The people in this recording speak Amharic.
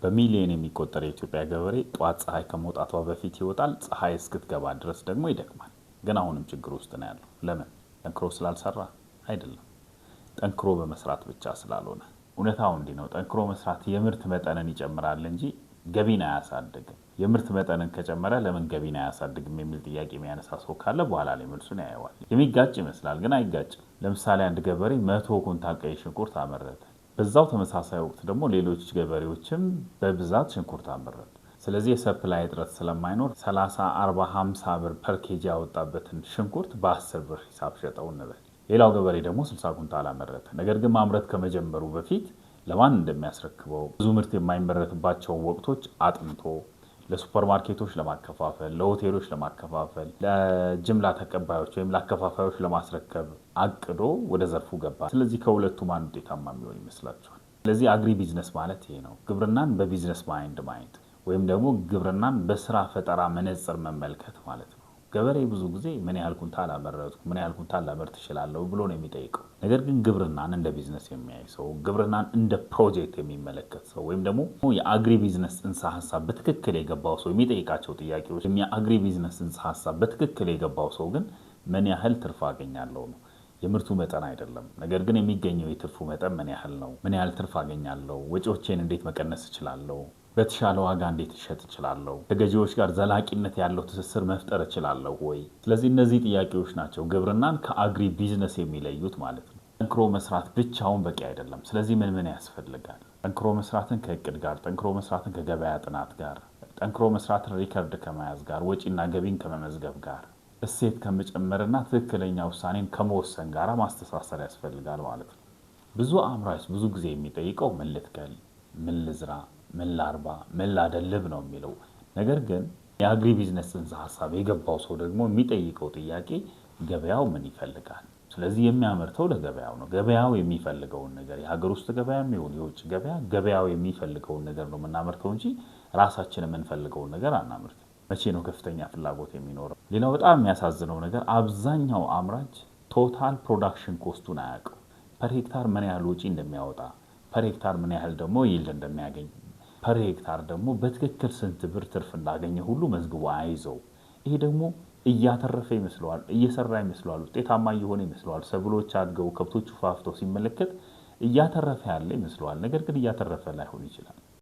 በሚሊዮን የሚቆጠር የኢትዮጵያ ገበሬ ጧት ፀሐይ ከመውጣቷ በፊት ይወጣል፣ ፀሐይ እስክትገባ ድረስ ደግሞ ይደክማል። ግን አሁንም ችግር ውስጥ ነው ያለው። ለምን? ጠንክሮ ስላልሰራ አይደለም፣ ጠንክሮ በመስራት ብቻ ስላልሆነ። እውነታው እንዲህ ነው። ጠንክሮ መስራት የምርት መጠንን ይጨምራል እንጂ ገቢን አያሳድግም። የምርት መጠንን ከጨመረ ለምን ገቢን አያሳድግም የሚል ጥያቄ የሚያነሳ ሰው ካለ በኋላ ላይ መልሱን ያየዋል። የሚጋጭ ይመስላል፣ ግን አይጋጭም። ለምሳሌ አንድ ገበሬ 100 ኩንታል ቀይ ሽንኩርት አመረተ። በዛው ተመሳሳይ ወቅት ደግሞ ሌሎች ገበሬዎችም በብዛት ሽንኩርት አመረቱ። ስለዚህ የሰፕላይ እጥረት ስለማይኖር 30፣ 40፣ 50 ብር ፐር ኬጂ ያወጣበትን ሽንኩርት በ10 ብር ሂሳብ ሸጠው እንበል። ሌላው ገበሬ ደግሞ 60 ኩንታል አመረተ። ነገር ግን ማምረት ከመጀመሩ በፊት ለማን እንደሚያስረክበው ብዙ ምርት የማይመረትባቸውን ወቅቶች አጥንቶ ለሱፐር ማርኬቶች ለማከፋፈል፣ ለሆቴሎች ለማከፋፈል፣ ለጅምላ ተቀባዮች ወይም ለአከፋፋዮች ለማስረከብ አቅዶ ወደ ዘርፉ ገባ። ስለዚህ ከሁለቱ ማን ውጤታማ የሚሆን ይመስላችኋል? ስለዚህ አግሪ ቢዝነስ ማለት ይሄ ነው። ግብርናን በቢዝነስ ማይንድ ማየት ወይም ደግሞ ግብርናን በስራ ፈጠራ መነጽር መመልከት ማለት ነው። ገበሬ ብዙ ጊዜ ምን ያህል ኩንታል አመረትኩ፣ ምን ያህል ኩንታል ላመርት እችላለሁ ብሎ ነው የሚጠይቀው። ነገር ግን ግብርናን እንደ ቢዝነስ የሚያይ ሰው፣ ግብርናን እንደ ፕሮጀክት የሚመለከት ሰው ወይም ደግሞ የአግሪ ቢዝነስ ጽንሰ ሀሳብ በትክክል የገባው ሰው የሚጠይቃቸው ጥያቄዎች፣ የአግሪ ቢዝነስ ጽንሰ ሀሳብ በትክክል የገባው ሰው ግን ምን ያህል ትርፍ አገኛለሁ ነው፣ የምርቱ መጠን አይደለም። ነገር ግን የሚገኘው የትርፉ መጠን ምን ያህል ነው፣ ምን ያህል ትርፍ አገኛለሁ፣ ወጪዎቼን እንዴት መቀነስ እችላለሁ፣ በተሻለ ዋጋ እንዴት ልሸጥ እችላለሁ፣ ከገዢዎች ጋር ዘላቂነት ያለው ትስስር መፍጠር እችላለሁ ወይ? ስለዚህ እነዚህ ጥያቄዎች ናቸው ግብርናን ከአግሪ ቢዝነስ የሚለዩት ማለት ነው። ጠንክሮ መስራት ብቻውን በቂ አይደለም። ስለዚህ ምን ያስፈልጋል? ጠንክሮ መስራትን ከእቅድ ጋር፣ ጠንክሮ መስራትን ከገበያ ጥናት ጋር፣ ጠንክሮ መስራትን ሪከርድ ከመያዝ ጋር፣ ወጪና ገቢን ከመመዝገብ ጋር፣ እሴት ከመጨመርና ትክክለኛ ውሳኔን ከመወሰን ጋር ማስተሳሰር ያስፈልጋል ማለት ነው። ብዙ አምራች ብዙ ጊዜ የሚጠይቀው ምን ልትከል፣ ምን ልዝራ፣ ምን ላርባ፣ ምን ላደልብ ነው የሚለው። ነገር ግን የአግሪ ቢዝነስ ጽንሰ ሀሳብ የገባው ሰው ደግሞ የሚጠይቀው ጥያቄ ገበያው ምን ይፈልጋል? ስለዚህ የሚያመርተው ለገበያው ነው። ገበያው የሚፈልገውን ነገር፣ የሀገር ውስጥ ገበያ የሚሆን የውጭ ገበያ፣ ገበያው የሚፈልገውን ነገር ነው የምናመርተው እንጂ ራሳችን የምንፈልገውን ነገር አናመርትም። መቼ ነው ከፍተኛ ፍላጎት የሚኖረው? ሌላው በጣም የሚያሳዝነው ነገር አብዛኛው አምራች ቶታል ፕሮዳክሽን ኮስቱን አያውቀው። ፐር ሄክታር ምን ያህል ወጪ እንደሚያወጣ፣ ፐር ሄክታር ምን ያህል ደግሞ ይልድ እንደሚያገኝ፣ ፐር ሄክታር ደግሞ በትክክል ስንት ብር ትርፍ እንዳገኘ ሁሉ መዝግቦ አይዘው። ይሄ ደግሞ እያተረፈ ይመስለዋል፣ እየሰራ ይመስለዋል፣ ውጤታማ እየሆነ ይመስለዋል። ሰብሎች አድገው ከብቶቹ ፋፍተው ሲመለከት እያተረፈ ያለ ይመስለዋል። ነገር ግን እያተረፈ ላይሆን ይችላል።